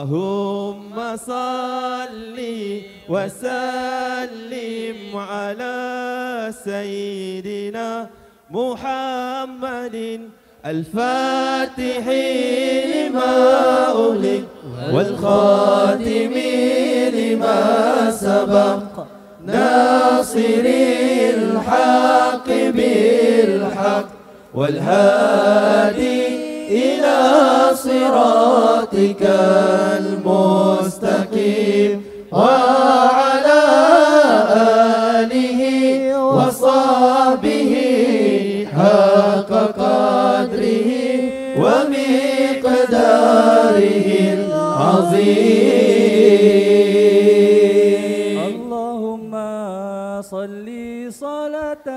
اللهم صل وسلم على سيدنا محمد الفاتح لما أغلق والخاتم لما سبق ناصر الحق بالحق والهادي إلى صراطك المستقيم وعلى آله وصحبه حق قدره ومقداره العظيم. اللهم صل صلاة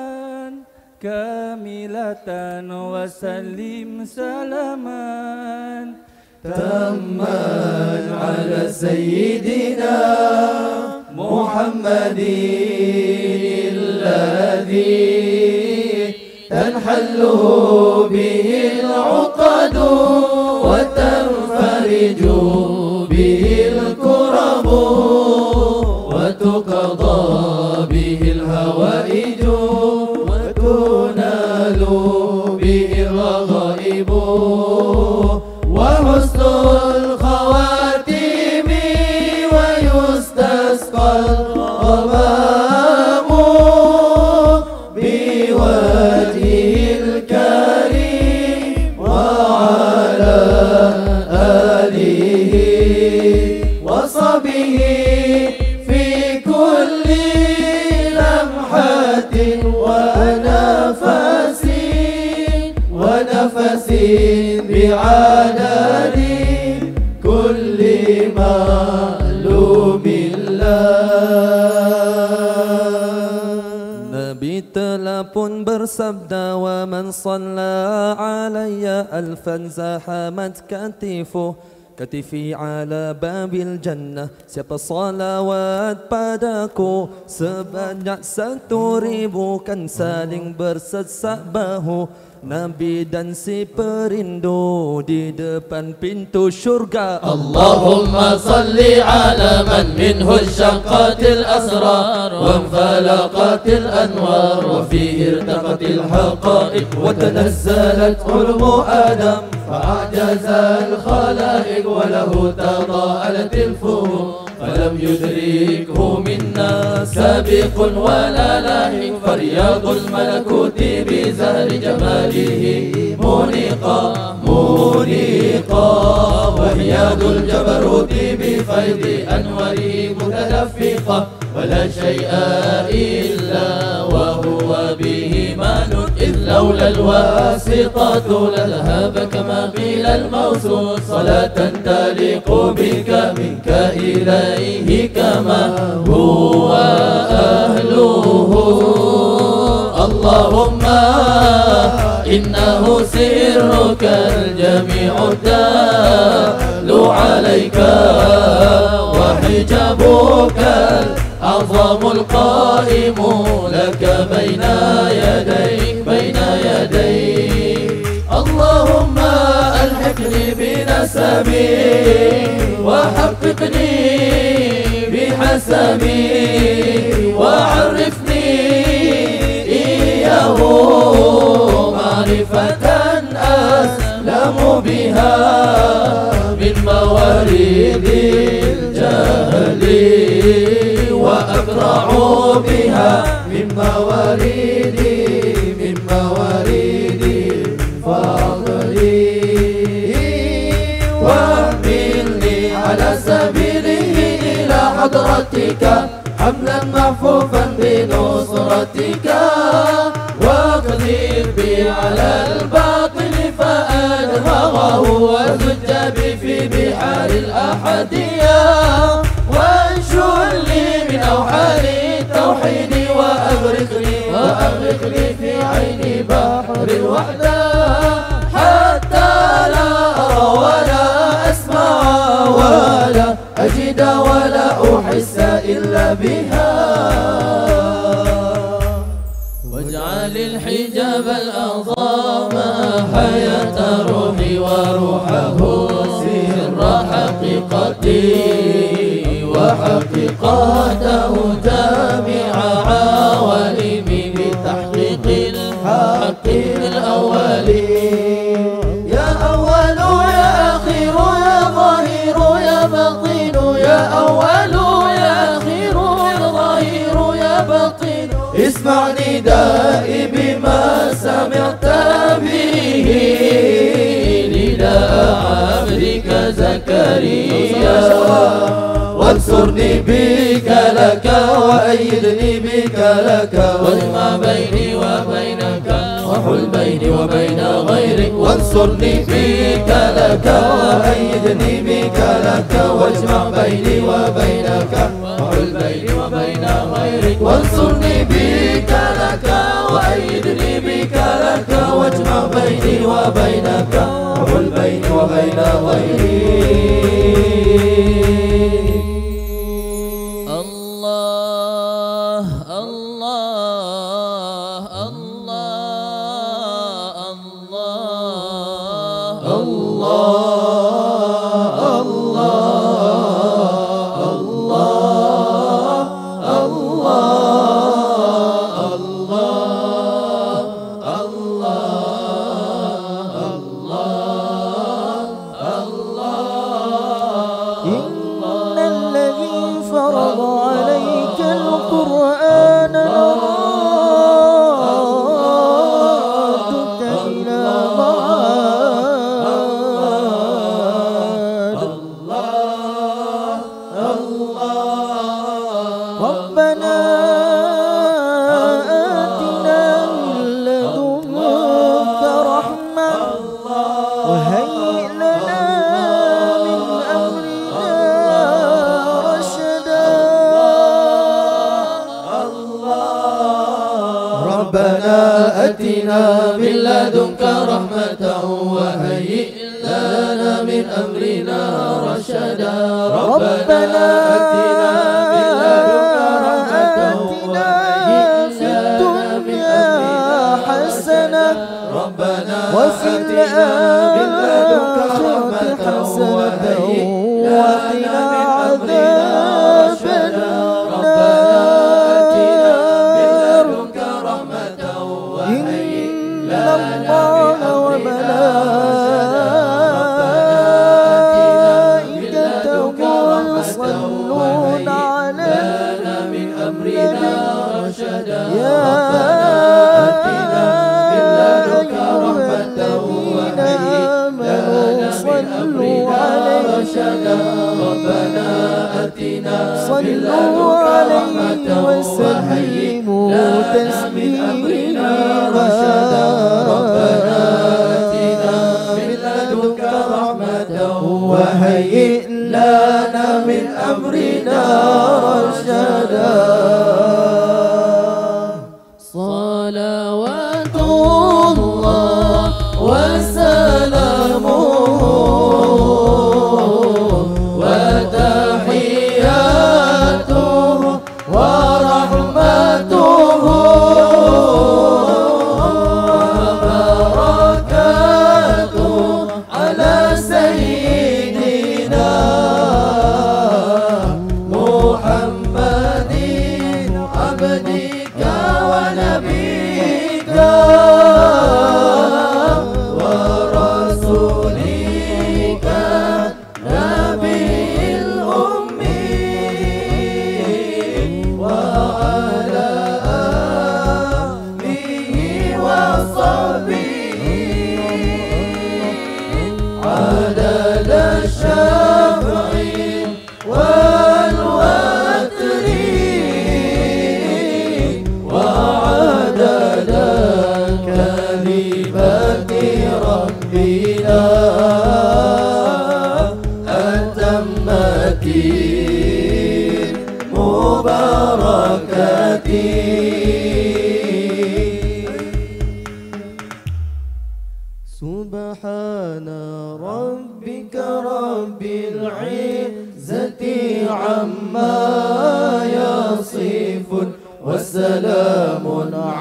كاملة وسلم سلاما تاما على سيدنا محمد الذي تنحل به العقد وتنفرج به الكرب وتقضى به الهوائج وتنال به الرغائب وحسن الخواتيم ويستسقى الغمام بوجهه الكريم وعلى آله وصحبه في كل لمحة ونفس بعدد كل معلوم Nabi telah pun bersabda, wa man shalla alayya alfan zahamat katifi ala babil jannah. Siapa salawat padaku sebanyak 1000 kan saling bersesak bahu. Nabi dan si perindu di depan pintu syurga. Allahumma salli ala man minhu syaqqatil asrar wa falaqatil anwar wa fihi irtaqatil haqa'iq wa tanazzalat ulmu adam fa'ajazal khalaiq wa lahu tada'alatil furuq فلم يدركه منا سابق ولا لاحق فرياض الملكوت بزهر جماله منيقا وحياض الجبروت بفيض أنواره متدفقا ولا شيء إلا وهو به مان إذ لولا الواسطة لذهب كما قيل الموصول صلاة تليق بك منك إليه كما هو أهله. اللهم إنه سرك الجميع الدال عليك وحجابك العظم القائم لك بين يديك اللهم ألحقني بنسبي وحققني بحسبي وعرفني إياه معرفة أسلم بها من موارد الجهل وأبرع بها من موارد الفضل واحملني على سبيله إلى حضرتك حملا محفوفا بنصرتك واقذف بي على الباطل فأدمغه وزج بي في بحار الأحدية وانشر لي من أوحال التوحيد وأغرقني في عين بحر الوحدة حتى لا أرى ولا أسمع ولا أجد ولا أحس إلا بها. واجعل الحجاب الأعظم حياة روحي وروح روحه سر حقيقتي وحقيقته جامع عوالمي بتحقيق الحق الأولي. يا أول يا أخير يا ظاهر يا باطن يا أول يا أخير يا ظاهر يا باطن اسمع ندائي بما سمعت به نداء عبدك زكريا وانصرني بك لك وأيدني بك لك واجمع بيني وبينك وحل بيني وبين غيرك وانصرني بك لك وأيدني بك لك واجمع بيني وبينك وحل بيني وبين غيرك وانصرني بك لك وأيدني بك لك واجمع بيني وبينك وحل بيني وبين غيرك. الله الله الله الله آتنا من لدنك رحمة وهيئ لنا من أمرنا رشدا. ربنا آتنا من لدنك رحمة وهيئ لنا من أمرنا حسنة. ربنا آتنا من لدنك رحمة وهيئ لنا من أمرنا رشدا. الله وملائكته يصلون على النبي يا أيها الذين آمنوا صلوا عليه وسلموا تسليما. وهيئ لنا من أمرنا رشدا. صلوات الله وسلامه وتحياته ورحمته وبركاته على سيدنا محمد عبدك ونبيك ورسولك نبي الأمي وعلى آله وصحبه عدد الشفع والوتر وعدد كلمات ربنا التامة المباركة. سبحان ربك رب العزة عما يصفون وسلام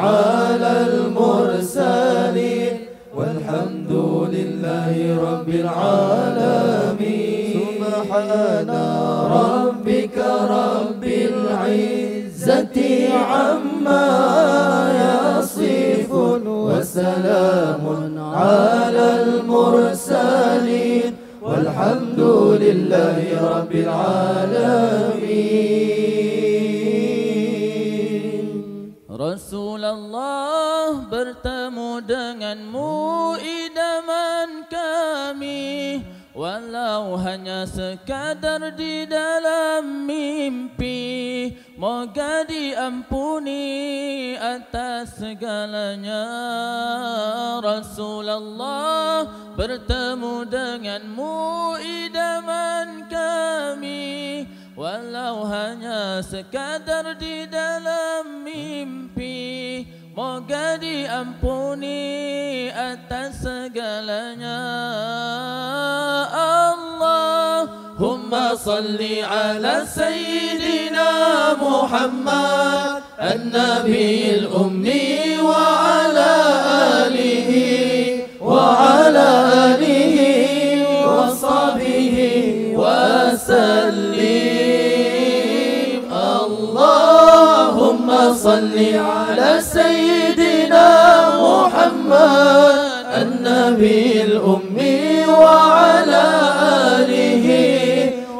على المرسلين والحمد لله رب العالمين سبحان ربك رب العزة عما يصفون وسلام على المرسلين والحمد لله رب العالمين. Rasulullah, bertemu denganmu idaman kami, walau hanya sekadar di dalam mimpi. Moga diampuni atas segalanya. Rasulullah, bertemu denganmu idaman kami, walau hanya sekadar di dalam mimpi. Moga diampuni atas segalanya. Allahumma salli ala Sayyidina Muhammad an-Nabi al-Ummi wa ala alihi wa sahbihi wa sallim. Allahumma salli ala Sayyidina Muhammad an-Nabi al-Ummi wa ala alihi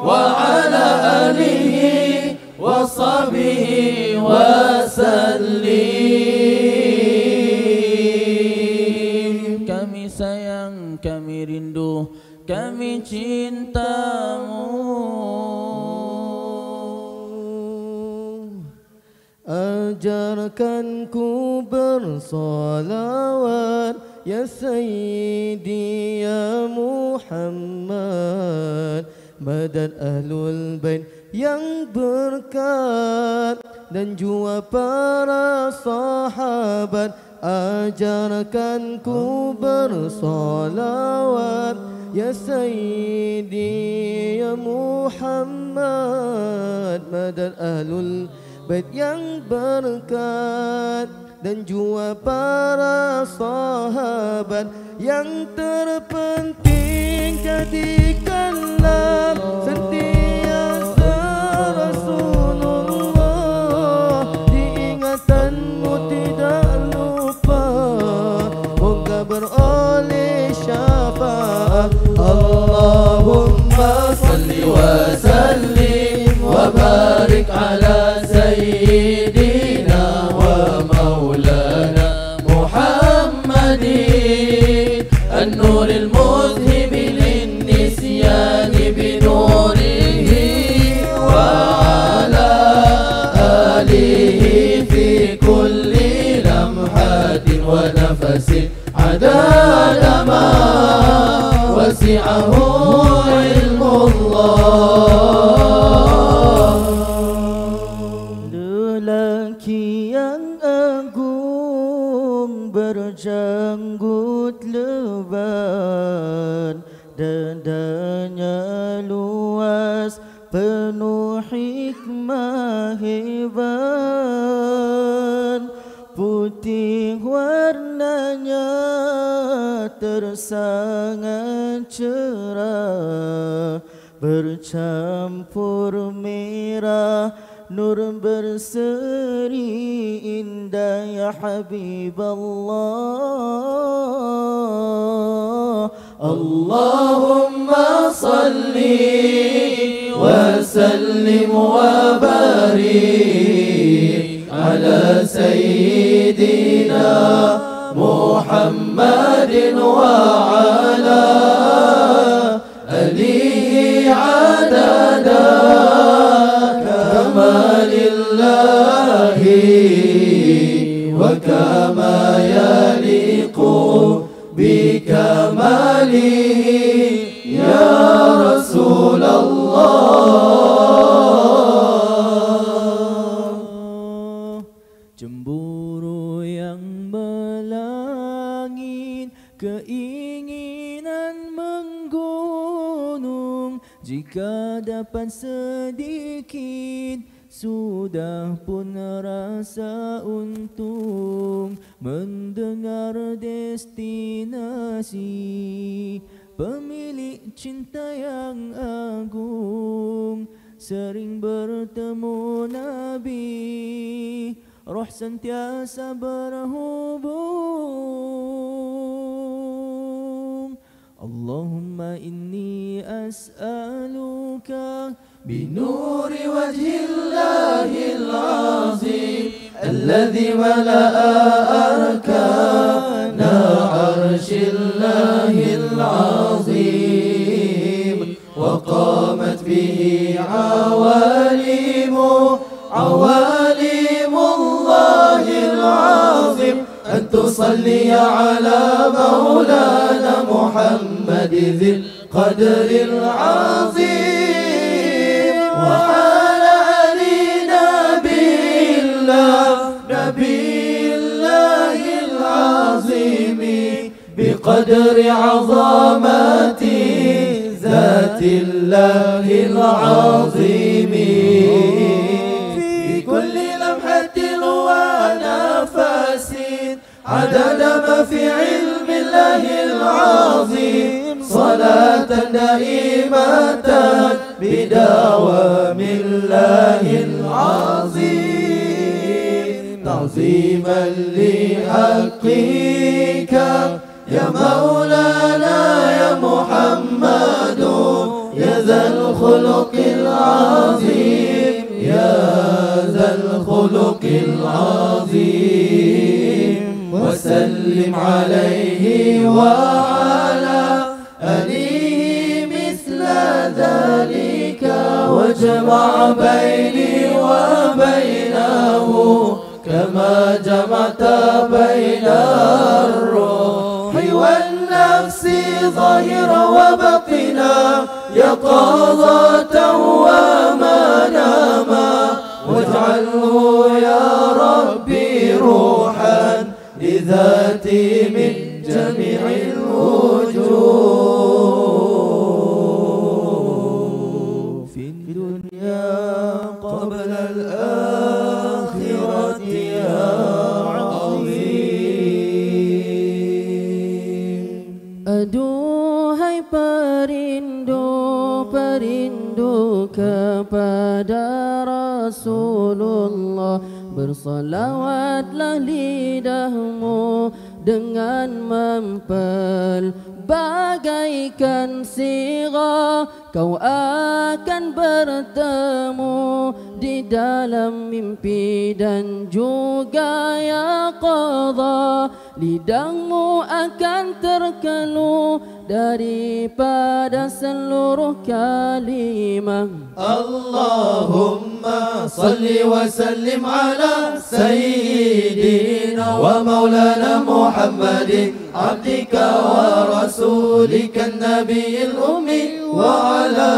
wa sahbihi wa sallim. Kami sayang, kami rindu, kami cintamu. Ajarkanku bersolawat ya Sayyidi ya Muhammad, madad ahlul bait yang berkat dan jua para sahabat. Ajarkanku bersolawat ya Sayyidi ya Muhammad, madad ahlul bait yang berkat dan jua para sahabat. Yang terpenting jadikanlah sentiasa Rasulullah, diingatanmu tidak lupa, moga beroleh syafaat. Allahumma salli wa sallim wa barik ala Sayyidina wa maulana Muhammadin النور المذهب للنسيان بنوره وعلى آله في كل لمحة ونفس عدد ما وسعه علم الله. Lelaki yang agung berjanggut lebat, dadanya luas penuh hikmah hebat, putih warnanya tersangat cerah, bercampur merah nur berseri indah ya Habiballah. Allahumma salli wa sallim wa barik ala Sayyidina Muhammadin wa ala alihi adada kamalillahi wa kama yaliqu bikamalihi ya Rasulullah. Cemburu yang melangit, keinginan menggunung, jika dapat sedikit sudah pun rasa untung mendengar destinasi pemilik cinta yang agung, sering bertemu Nabi, roh sentiasa berhubung. Allahumma inni as'aluka binuri wajhillahil azim alladhi mala'a arkana arshillahil azim wa qamat bihi awalimullahil azim an tusalli ala maulana Muhammad dhil qadril azim wa ala ali nabiyillahil azim biqadri azamati zatillahil azim fi kulli lamhatin wa nafasin adada ma fi ilmi Allahil azim salatan daimatan bidawamillahil azim ta'ziman li haqqika ya maulana ya Muhammadu ya zal khuluqil azim ya zal khuluqil azim وسلم عليه وعلى آله مثل ذلك واجمع بيني وبينه كما جمعت بين الروح والنفس ظاهرا وباطنا يقظة ومناما واجعله يا ربي روحا لذاتي من جميع الوجوه في الدنيا قبل الآخرة يا عظيم. Aduhai perindu kepada Rasulullah, bersalawatlah lidahmu dengan mempel bagaikan sirah. Kau akan bertemu di dalam mimpi dan juga yaqadha. Lidahmu akan terkeluh daripada seluruh kalimah. Allahumma salli wa sallim ala sayyidina wa maulana Muhammadin abdika wa rasulika nabiyil ummi wa ala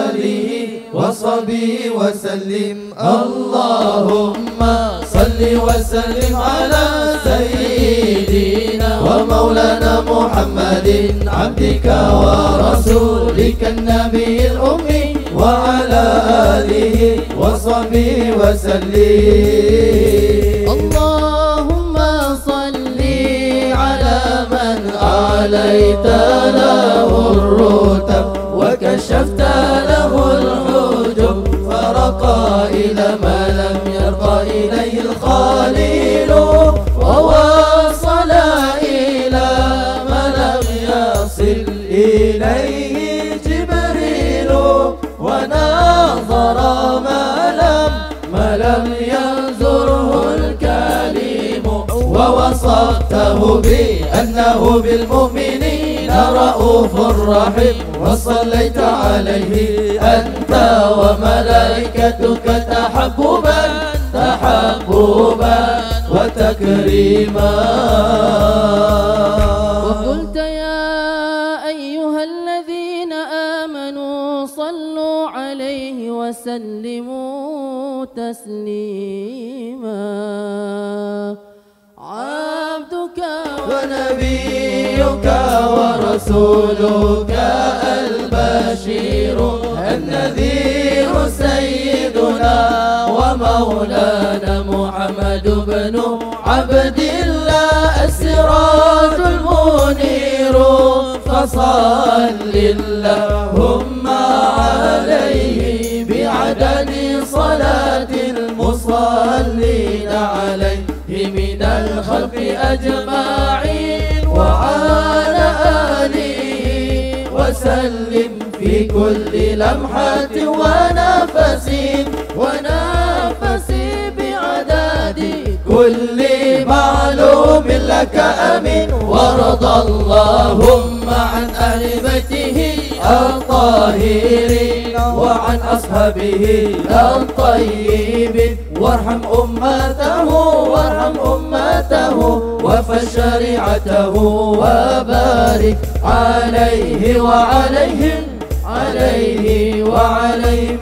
alihi wa sahbihi wa sallim. Allahumma salli wa sallim ala sayyidina wa maulana Muhammadin abdika wa rasulika nabiyil ummi wa ala alihi wa sahbihi wa sallim. Allahumma salli ala man alayta lahu ar-rutab wa kashafta lahu al-hujub faraqa ila ma lam yarqa ilayhi al-khalil wa wasala ila ma lam yasil ilayhi Jibril wa nazara ma lam yanzurhu al-kalim wa wasaftahu bi annahu bil mu'minina ra'ufur rahim wa sallaita alayhi anta wa malaikatuka tahabbuban wa takrima. Wa qulta ya ayyuhalladhina amanu sallu alayhi wa sallimu taslima. Abduka wa nabiyyuka wa rasuluka al-bashiru an-nadhiru sayyiduna wa maulana Muhammad ibn Abdillah as-sirajul muniru fasal صل اللهم عليه بعدد صلاة المصلين عليه من الخلق أجمعين وعلى آله وسلم في كل لمحة ونفس بعدد كل معلوم لك أمين. وارض اللهم عن أهل بيته الطاهرين وعن أصحابه الطيبين وارحم أمته وفى شريعته وبارك عليه وعليهم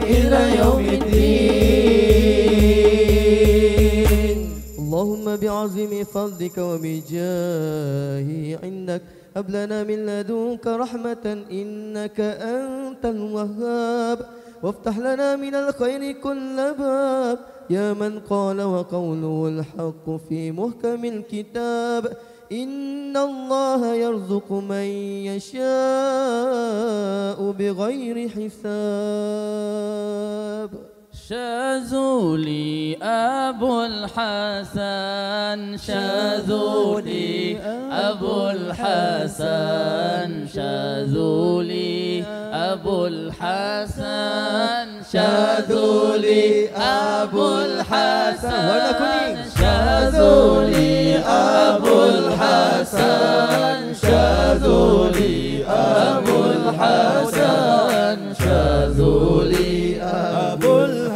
إلى يوم الدين. اللهم بعظيم فضلك وبجاه عندك هب لنا من لدنك رحمة إنك أنت الوهاب وافتح لنا من الخير كل باب يا من قال وقوله الحق في محكم الكتاب إن الله يرزق من يشاء بغير حساب. شاذولي أبو الحسن شاذولي أبو الحسن شاذولي أبو الحسن شاذولي أبو الحسن شاذولي أبو الحسن شاذولي أبو الحسن شاذولي أبو الحسن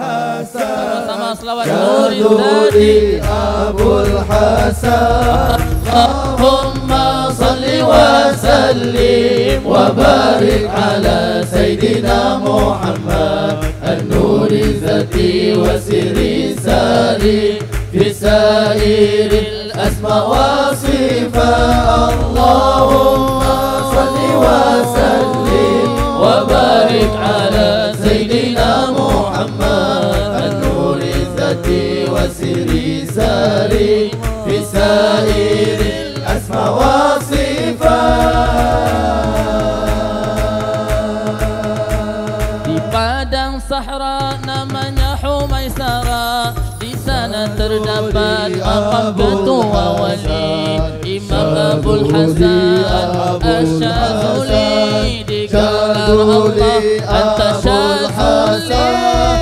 شاذولي أبو الحسن. اللهم صل وسلم وبارك على سيدنا محمد النور الذاتي وسر الساري في سائر الأسماء والصفات. اللهم صل وسلم وبارك على سيدنا محمد النور الذاتي وسر الساري في سائر الأسماء والصفات. Di padang Sahara namanya Humaisara, di sana terdapat makam ketua wali Imam Abul Hasan Asy-Syadzuli. Digelar Allah anta Syadzuli,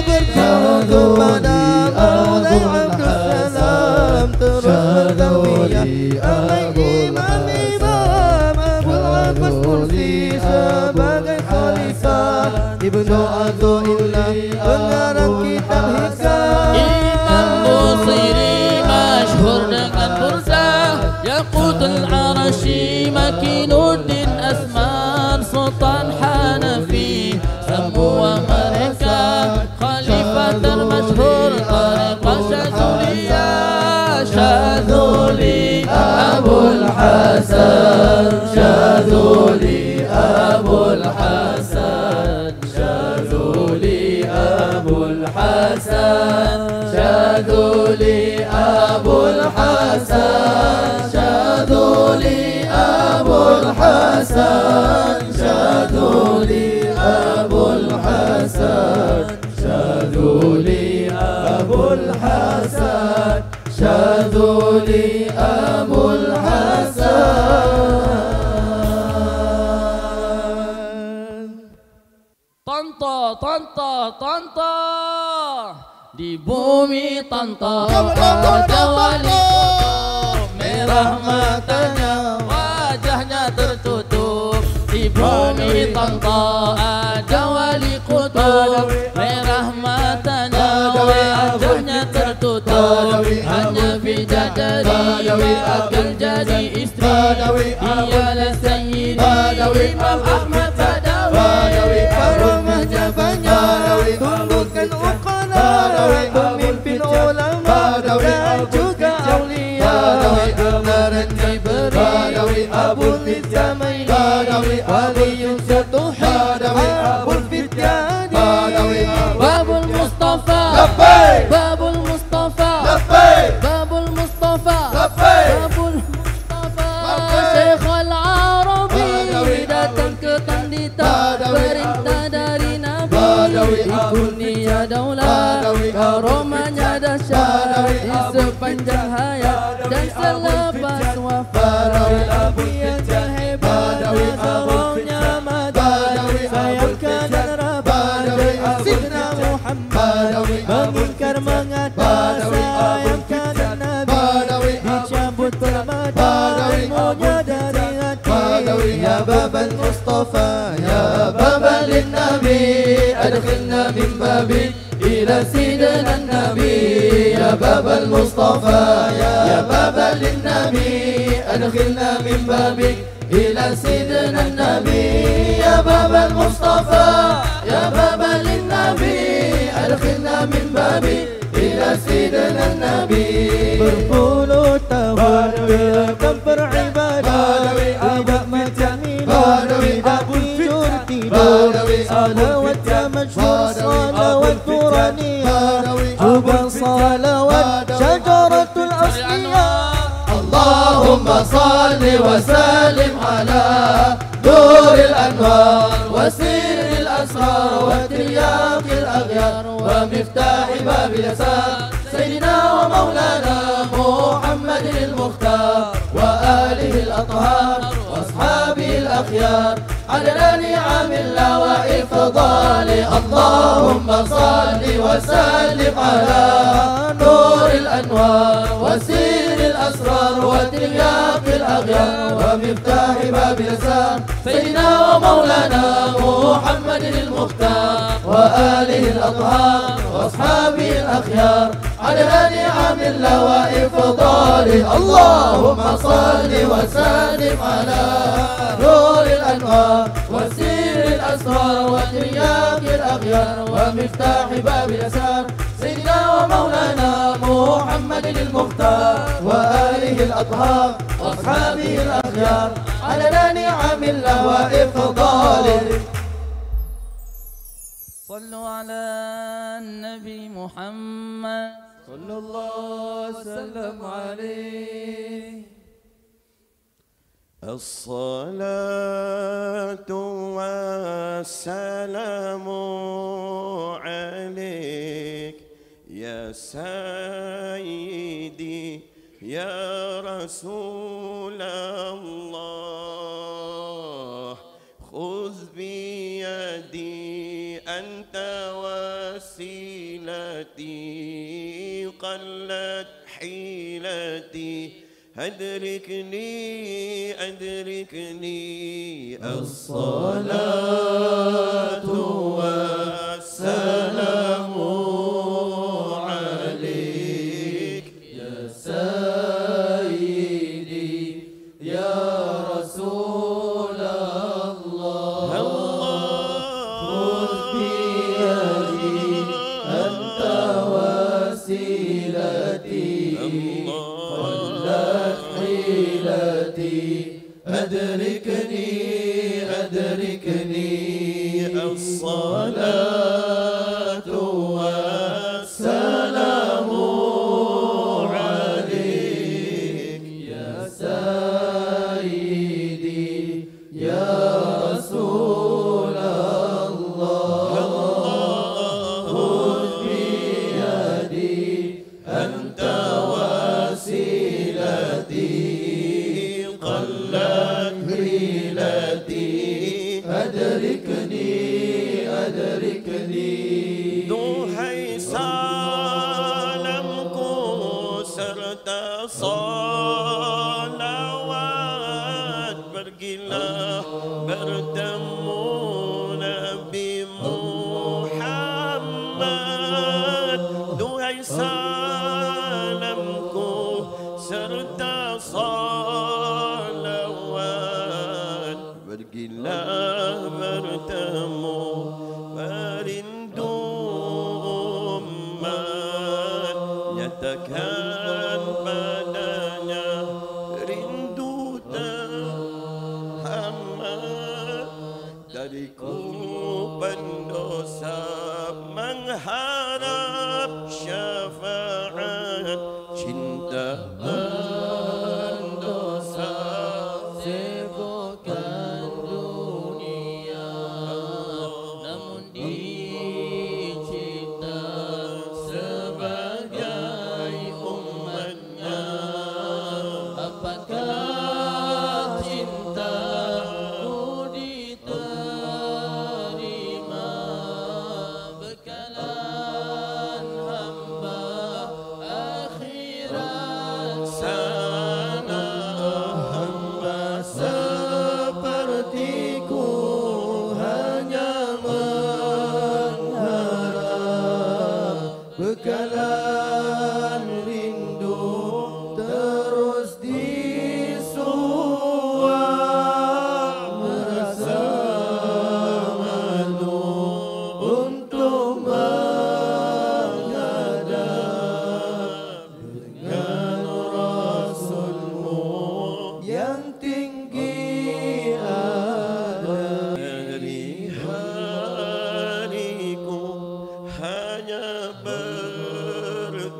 berjauh pada Maulai Abdussalam terus tawiyah Imam Abul Abbas Mursi sebagai khalifah Ibnu Athaillah pengarang kitab hikam. Imam Busiri masyhur dengan burda Yaqutul Arasy Makinuddin Asman Sultan Hanafi. Semua mereka khalifah termasyhur tariqah Syadzuliyah. Syadzuli Abul Hasan Syadzuli Abul Hasan Syadzuli Abul Hasan Syadzuli Abul Hasan Syadzuli Abul Hasan Syadzuli Abul Hasan Syadzuli Abul Hasan Syadzuli Abul Hasan. Tonto di bumi tonto ada wali kutub merah matanya wajahnya tertutup. Di bumi tonto ada wali kutub merah matanya wajahnya tertutup. Hanya bidadari akan jadi istri, dialah Sayyidi Imam Ahmad Badawi. Karomahnya banyak tumbuhkan uqala pemimpin ulama dan juga aulia. Kebenaran diberi Abul Izzamaini Waliyun Syatuhi Abul Fityani. Babul Mustafa Babul Mustafa Babul Mustafa Babul Mustafa Syekh Al-Arabi datang ke dunia daulat, karomahnya dahsyat di sepanjang hayat dan selepas wafat. Nabi yang terhebat, nazarnya madat, sayangkan dan rabat Sidna Muhammad, mengingkar mengadat, sayangkan dan Nabi, dicabut permata ilmunya dari hati. Ya babal Mustafa, ya babal Nabi, adkhilna min babi ila sidna Nabi. Ya babal Mustafa, ya babal Nabi, adkhilna min babi ila sidna Nabi. Ya babal Mustafa, ya babal Nabi, adkhilna min babi ila sidna Nabi. Berpuluh tahun akan beribadah, tidak macam ini, tidak tidur tidur. Salawatnya masyhur, salawat nuraniyah, juga salawat syajaratul asliyah. Allahumma salli wa sallim ala nuril anwar wa sirril asrar wa tiryaqil aghyar wa miftahi babil yasar sayyidina wa maulana Muhammadin al-Mukhtar wa alihi al-athhar wa ashabihi al-akhyar ala ni'amil wa ifdali. Allahumma salli wa sallim ala nuril anwar wa sirril asrar wa tiryaqil aghyar wa miftahi babil yasar sayyidina wa maulana Muhammadin al-Mukhtar wa alihi al-athhar wa ashabihi al-akhyar ala ni'amil wa ifdali. Allahumma salli wa sallim ala nuril anwar wa sirril asrar wa tiryaqil aghyar wa miftahi babil yasar sayyidina wa maulana Muhammadin al-Mukhtar wa alihi al-athhar wa ashabihi al-akhyar ala ni'amil wa ifdali. Sallu ala Nabi Muhammad sallallahu sallam alayhi. الصلاة والسلام عليك يا سيدي يا رسول الله. خذ بيدي أنت وسيلتي قلت حيلتي أدركني أدركني. الصلاة والسلام عليك يا سيدي يا رسول الله. خذ بيدي أنت وسيلتي أدركني أدركني. الصلاة والسلام عليك يا سيدي يا رسول الله. خذ بيدي أنت وسيلتي أدركني أدركني. Duhai salamku serta salawat, pergilah bertemu Nabi Muhammad. Duhai salamku serta salawat, pergilah bertemu perindu umat. Nyatakan padanya rindu terhambat dariku pendosa, mengharap syafaat cinta pendosa. Sibukkan dunia namun di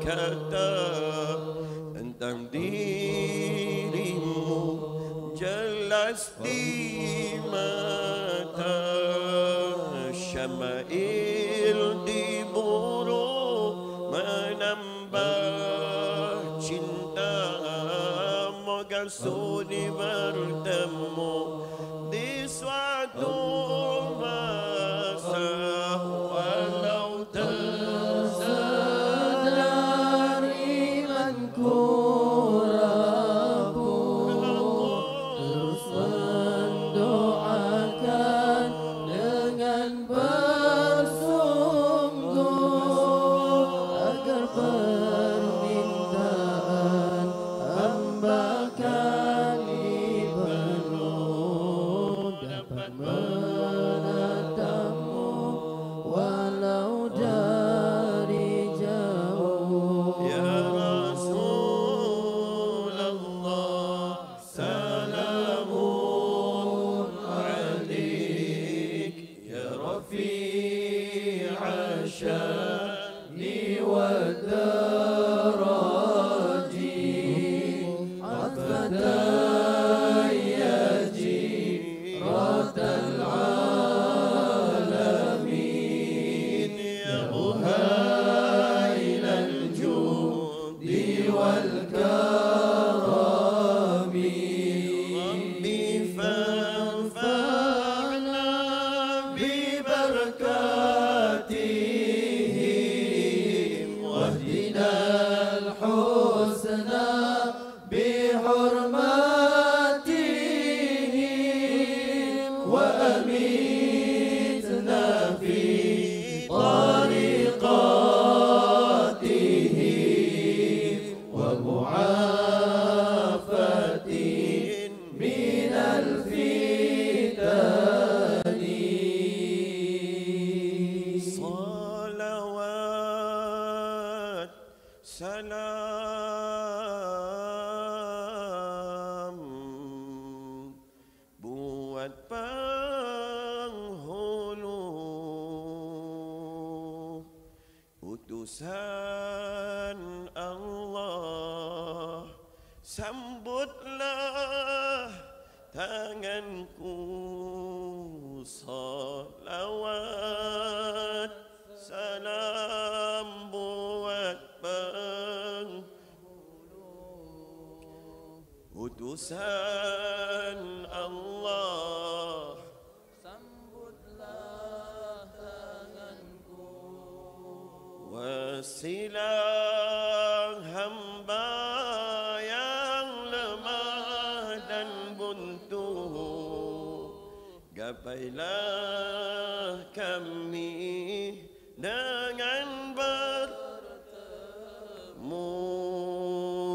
berkata tentang dirimu jelas di mata, syama'il diburu menambah cinta, moga sudi bertemu di suatu masa, walau tersadar imanku rapuh, terus mendoakan dengan bersungguh agar permintaan hamba kami penuh dapat menatapmu walau dari jauh. Ya Rasulullah, salamun alaik, ya Rafi'a sya'ni wa daraji, atfatan ya jiratal alamin, ya muhailal judi wal karami, Rabbi fanfa'na bi barakatihim wahdina al-husna bi hurmatihim wa amitna fi tariqatihim wa mu'afatin min al-fitani. Salawat salam buat penghulu utusan Allah, sambutlah tanganku, salawat salam buat penghulu utusan Allah, Sambutlah tanganku wasilah hamba yang lemah dan buntu, gapailah kami dengan bertemu,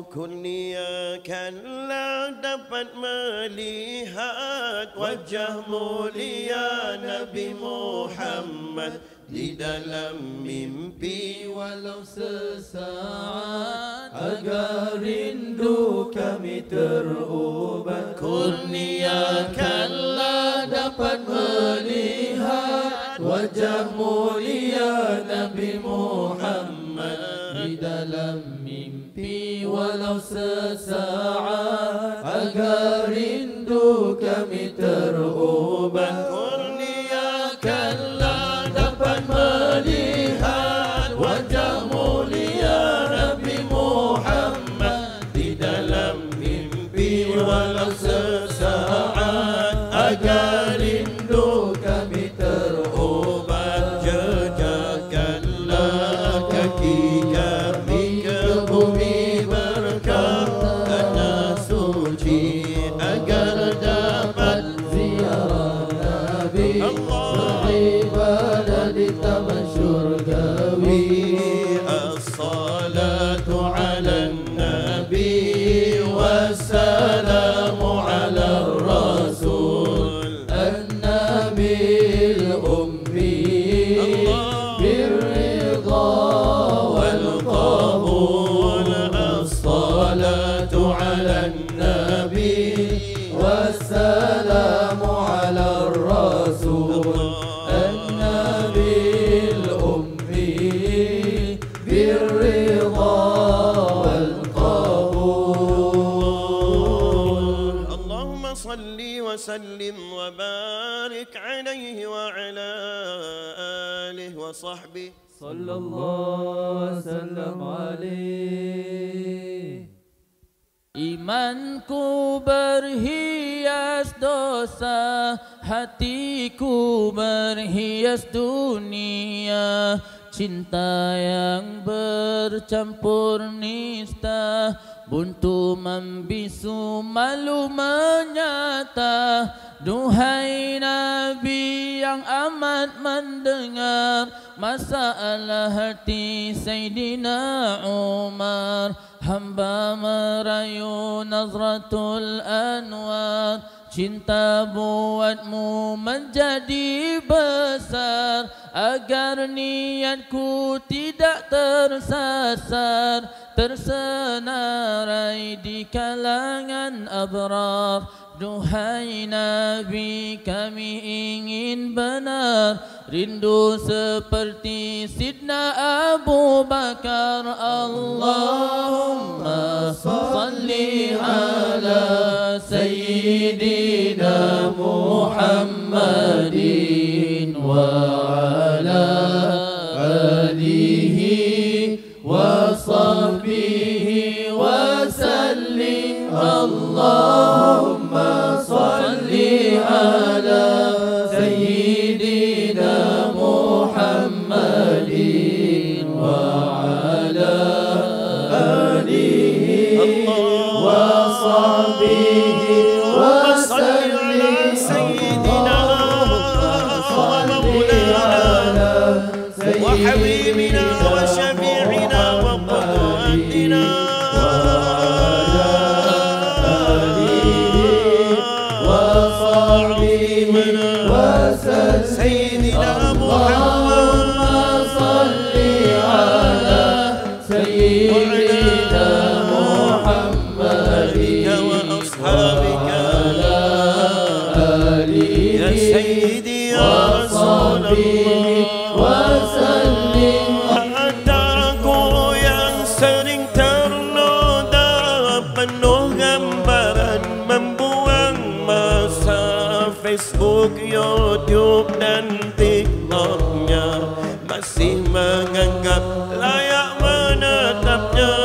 kurniakanlah dapat melihat wajah mulia Nabi Muhammad di dalam mimpi walau sesaat agar rindu kami terubat. Kurniakanlah dapat melihat wajah mulia Nabi Muhammad di dalam mimpi walau sesaat agar rindu kami terubat. Kurniakanlah dapat melihat wajah mulia Nabi Muhammad di dalam mimpi walau sesaat agar rindu kami terubat. Jejakkanlah kaki kami ke bumi berkah tanah suci agar dapat ziarah Nabi beribadah di taman syurgawi. As-salatu ala nabi wassalamu ala rasul النبي الأمي بالرضا والقبول. الصلاة على النبي والسلام على الرسول النبي الأمي بالرضا آله وصحبه صلى الله وسلم عليه. Imanku berhias dosa, hatiku berhias dunia. Cinta yang bercampur nista, buntu membisu malu menyata. Duhai Nabi yang amat mendengar masalah hati Sayyidina Umar. Hamba merayu nazratul anwar, cinta buatmu menjadi besar, agar niatku tidak tersasar, tersenarai di kalangan abrar. Duhai Nabi, kami ingin benar, rindu seperti Sidna Abu Bakar. Allahumma salli ala Sayyidina Muhammadin wa ala alihi wa sahbihi wa sallim. Allahumma salli ala Sayyidina Muhammadin wa ala alihi wa sahbihi wa sallim. Sayyidina wa habibina wa syafi'ina wa qudwatina Sayyidina Muhammad. Salli ala Sayyidina Muhammadin wa ashabika alihi ya Sayyidi ya Rasulullah wa sallim. Hatiku yang sering ternoda, penuh gambaran membuang masa. Facebook, YouTube dan TikToknya masih menganggap layak menetapnya.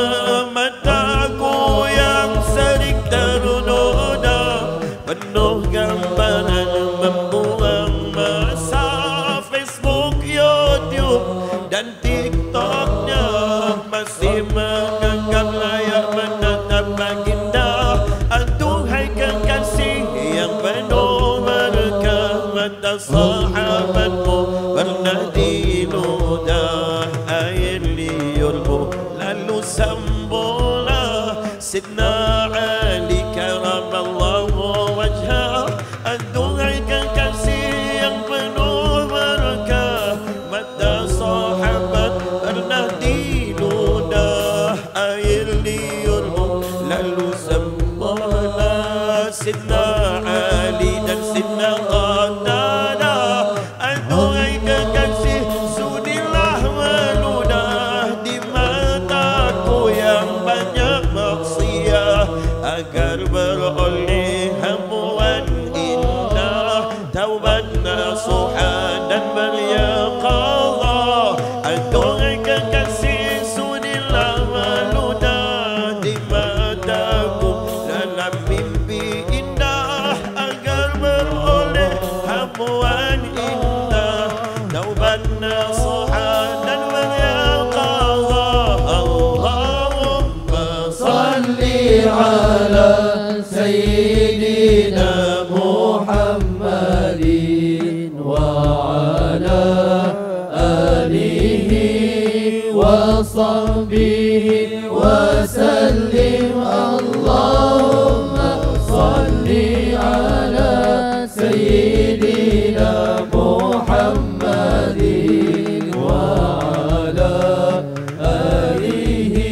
Mataku yang sering ternoda, penuh gambaran membuang masa. Facebook, YouTube dan TikToknya masih menganggap layak menetap baginda. Aduhai kekasih yang penuh mata sahabatmu pernah diludah air liurmu, lalu sambola Sidna Ali karamallahu wajhah. Aduhai kekasih yang penuh berkah, mata sahabat pernah diludah air liurmu, lalu sambola Sidna Ali dan Sidna Qatadah. Aduhai kekasih, sudilah meludah di mataku yang banyak maksiat, agar beroleh hamuan indah, taubat nasuha dan beryaqadha. Aduhai kekasih, sudilah meludah di mataku dalam mimpi indah, agar beroleh hamuan indah, taubat nasuha dan beryaqadha. Allahumma salli ala Sayyidina Muhammadin wa ala alihi wa sahbihi wa sallim. Allahumma salli ala Sayyidina Muhammadin wa ala alihi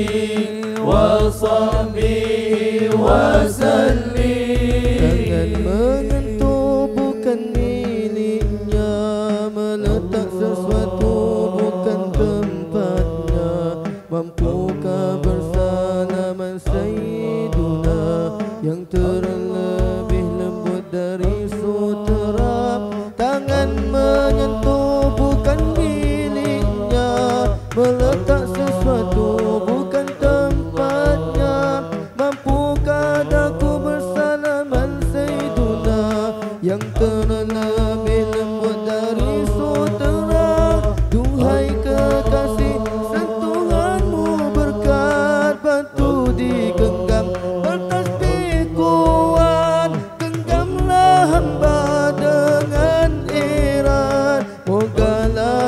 wa sahbihi wa sallim. Tangan menyentuh bukan miliknya, meletak sesuatu bukan tempatnya. Mampukah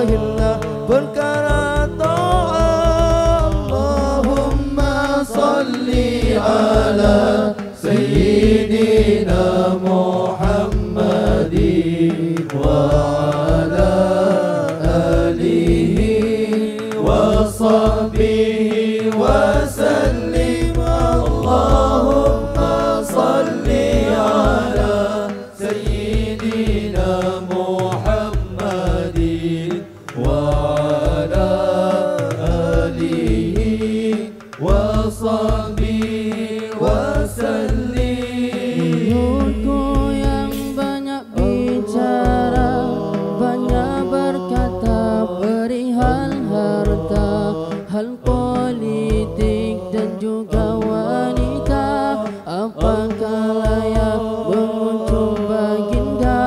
lahirlah perkara ta'at. Allahumma salli ala Sayyidina Muhammadin wa ala alihi wa sahbihi wa sallim. Allahumma salli ala Sayyidina Muhammadin wa ala alihi wa sahbihi wa sallim. Mulutku yang banyak bicara, banyak berkata perihal harta, hal politik dan juga wanita. Apakah layak mengunjung baginda?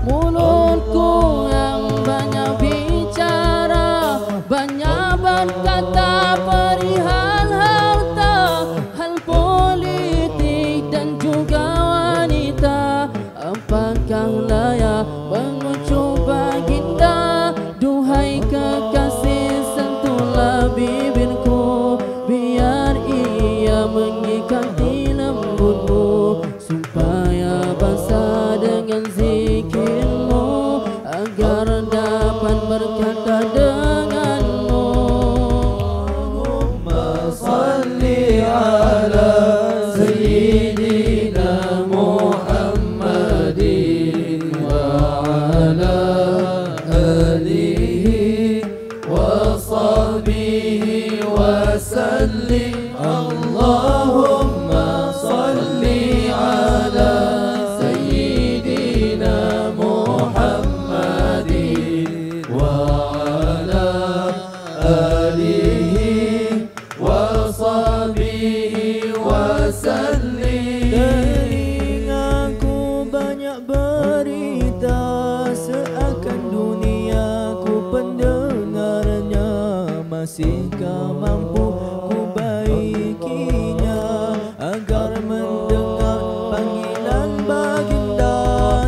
Mulutku yang banyak bicara, banyak berkata perihal harta, hal politik dan juga wanita. Apakah layak mengunjung baginda? Duhai kekasih, sentuhlah bibirku, biar ia mengikati lembutmu, supaya basah dengan zikirmu, agar dapat berkata denganmu. Allahumma salli ala Sayyidina Muhammadin wa ala alihi wa sahbihi wa sallim. Allahumma salli ala Sayyidina Muhammadin wa ala alihi wa sahbihi wa sallim. Telingaku banyak berita, seakan dunia ku pendengarnya. Masihkah mampu ku baikinya, agar mendengar panggilan baginda?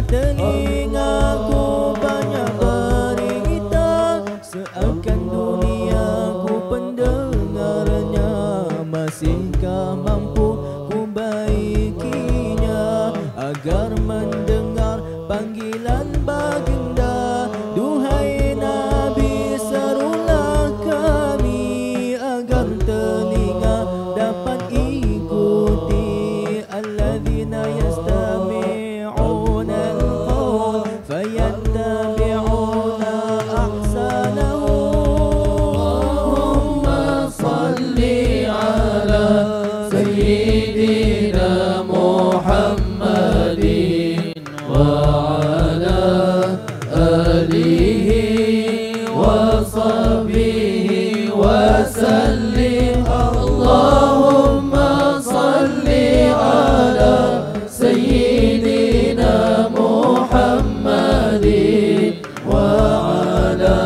Telingaku banyak berita, seakan dunia ku pendengarnya. Masihkah mampu ku baikinya, agar mendengar panggilan baginda? Duhai Nabi, serulah kami, agar telinga dapat ikuti. Alladzina yastami'una al-qawl fayattabi'una ahsanahu. Allahumma salli ala Sayyidina Muhammadin wa ala alihi wa sahbihi wa sallim. Allahumma salli ala Sayyidina Muhammadin wa ala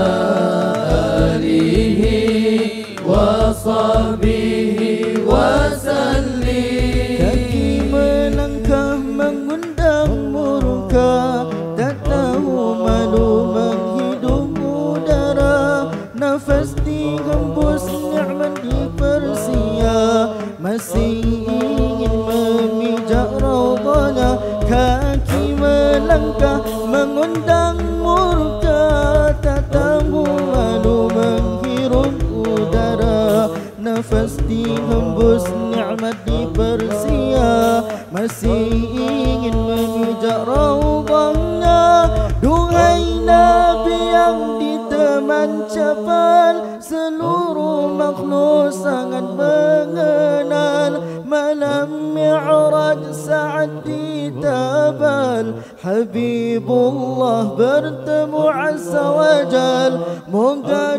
alihi wa sahbihi wa sallim. Kaki melangkah mengundang murka, tak tahu malu menghidup udara. Nafas dihembus nikmat dipersia, masih ingin memijak raudhana. Kaki melangkah mengundang murka, tak tahu malu menghirup udara. Nafas dihembus nikmat dipersia, masih ingin memijak raudhana. Duhai Nabi yang diteman capan, seluruh makhluk sangat mengenal. Malam Mi'raj saat ditabal, Habibullah bertemu Azza wa Jal. Moga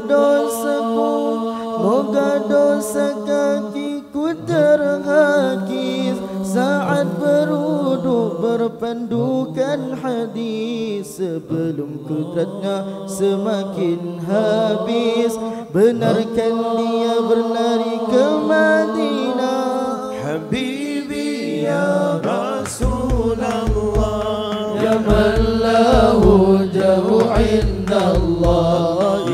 dosa kakiku terhakis, saat berwuduk berpandukan hadis. Sebelum kudratnya semakin habis, benarkan dia berlari ke Madinah. Habibi ya Rasulullah, Ya man lahu jahu indallah,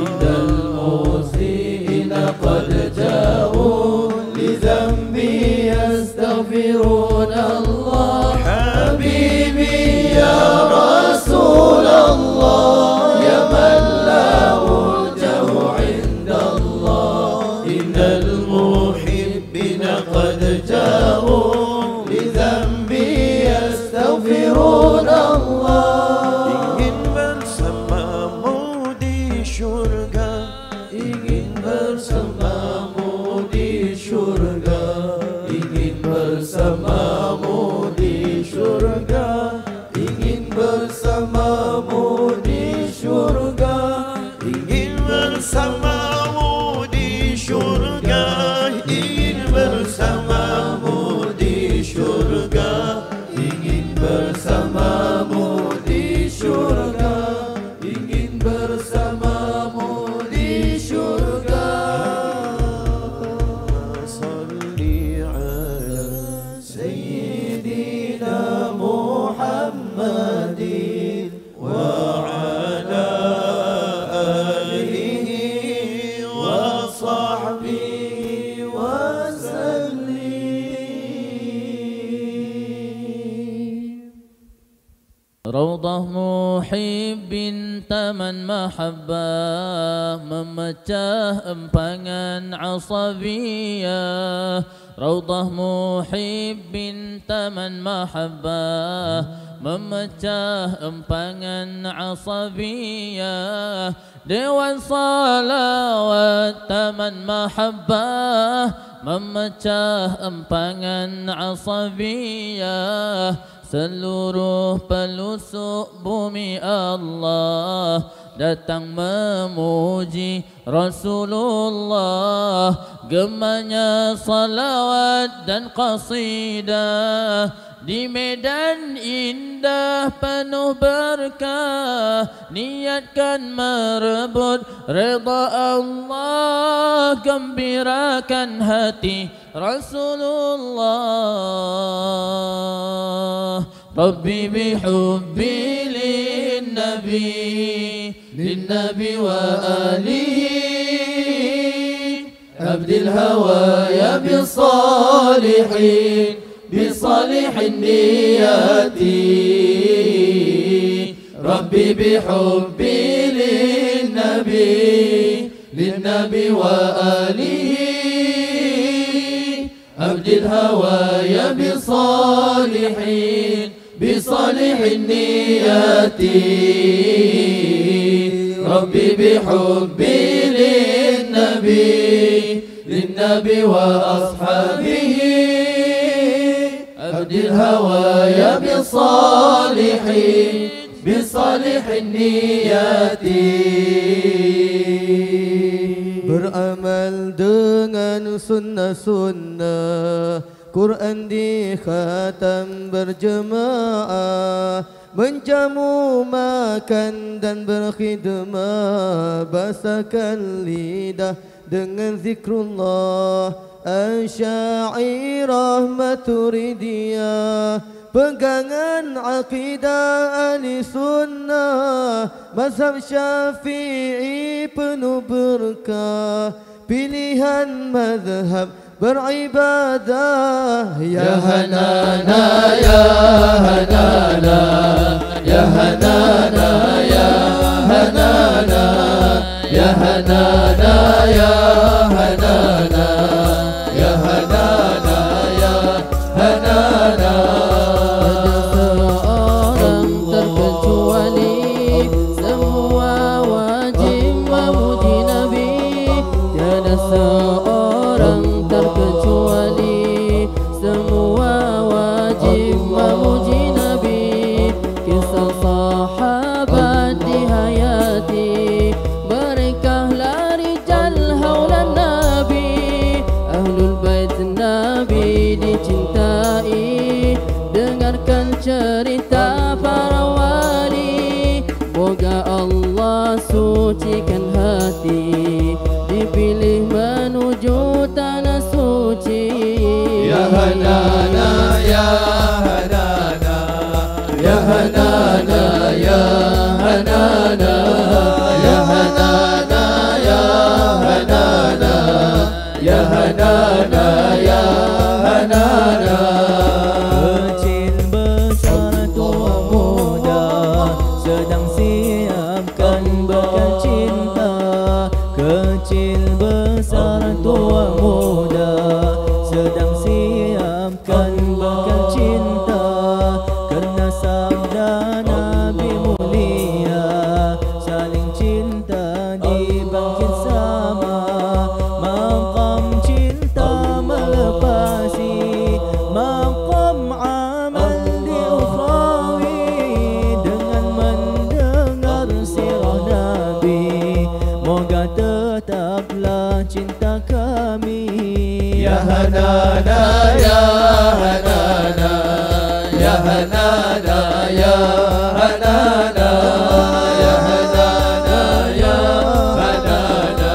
syurga, ingin bersamamu di syurga, ingin bersamamu di syurga, ingin bersamamu di syurga, ingin bersamamu di syurga, ingin bersamamu di syurga, ingin bersamamu di syurga, ingin bersamamu di syurga. Salli ala Sayyidina Muhammadin wa ala alihi wa sahbihi wa sallim. Raudhah muhibbin taman mahabbah, memecah empangan asabiyah. Raudhah muhibbin taman mahabbah, memecah empangan asabiyah. Dewan salawat taman mahabbah, memecah empangan asabiyah. Seluruh pelusuk bumi Allah datang memuji Rasulullah. Gemanya salawat dan qasidah di medan indah penuh berkah. Niatkan merebut redha Allah, gembirakan hati Rasulullah. Rabbi bihubbi lin-nabi wa alihi, abdil hawaya bisalihin niyati. Rabbi bihubbi lin-nabi wa alihi, abdil hawaya bisalihin niyati. Rabbi bihubbi lin-nabi wa ashabihi, abdil hawaya bisalihin niyati. Beramal dengan sunnah-sunnah, Quran di khatam berjemaah, menjamu makan dan berkhidmah, basahkan lidah dengan zikrullah. Asyairah Maturidiyah, pegangan akidah ahli sunnah, mazhab Syafi'i penuh berkah, pilihan mazhab beribadah. Ya Hanana, ya Hanana, ya Hanana, ya Hanana, ya Hanana, ya Hanana, ya Hanana, ya Hanana. Seorang terkecuali, semua wajib memuji Nabi. Tiada seorang terkecuali, semua wajib memuji Nabi. Kisah sahabat dihayati, mereka lari rijal haulan Nabi. Ahlul bait Nabi dicintai, dengarkan cerita para wali. Moga Allah sucikan hati, dipilih menuju tanah suci. Ya Hanana, ya Hanana, ya Hanana, ya Hanana, ya Hanana, ya Hanana, ya Hanana, ya Hanana. Kecil besar tua muda sedang siapkan bekal cinta. Kecil besar tua muda sedang siapkan bekal cinta. Kerana sabda Nabi mulia, saling cinta di moga tetaplah cinta kami. Ya Hanana, Ya Hanana, Ya Hanana, Ya Hanana, Ya Hanana, Ya Hanana,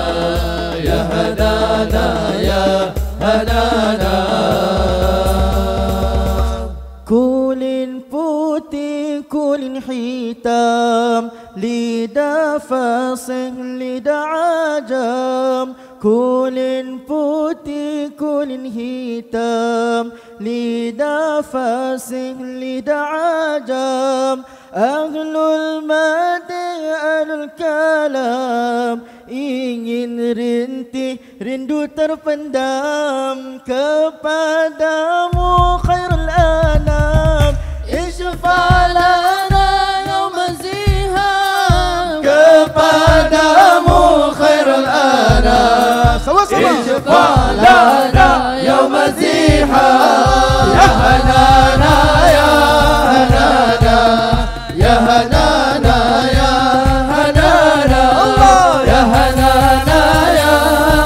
Ya Hanana, Ya Hanana. Kulin putih, kulin hitam, lidah fasih, lidah ajam. Kulin putih, kulin hitam, lidah fasih, lidah ajam. Ahlul madih, ahlul kalam, ingin rintih, rindu terpendam kepadamu khairul anam. Ishfa'lana yawma ziham, Kepadamu khairul anam. sama-sama. Ishfa'lana yawma ziham. Ya Hanana, Ya Hanana, Ya Hanana, Ya Hanana, Ya Hanana, Ya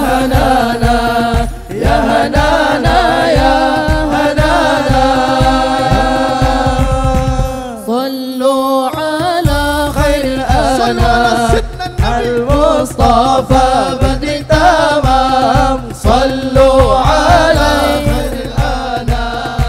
Hanana, Ya Hanana, Ya Hanana. صلوا على خير الأنام المصطفى بدر تمام. صلوا على خير الأنام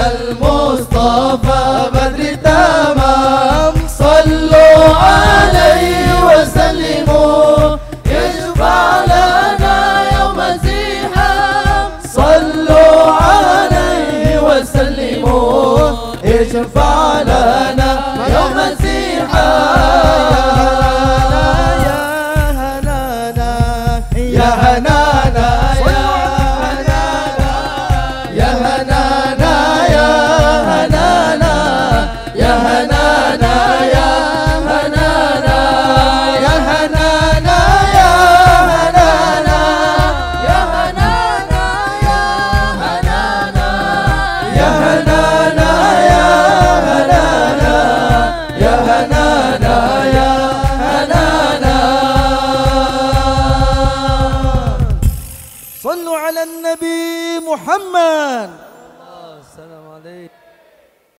المصطفى بدر تمام. صلوا عليه وسلموا يشفع لنا يوم الزحام. صلوا عليه وسلموا يشفع لنا يوم الزحام. يا هنانا، يا هنانا، يا هنانا، يا هنانا، يا هنانا، يا هنانا، يا هنانا، يا هنانا، يا هنانا، يا هنانا، يا هنانا، يا هنانا، يا هنانا. صلوا على النبي محمد.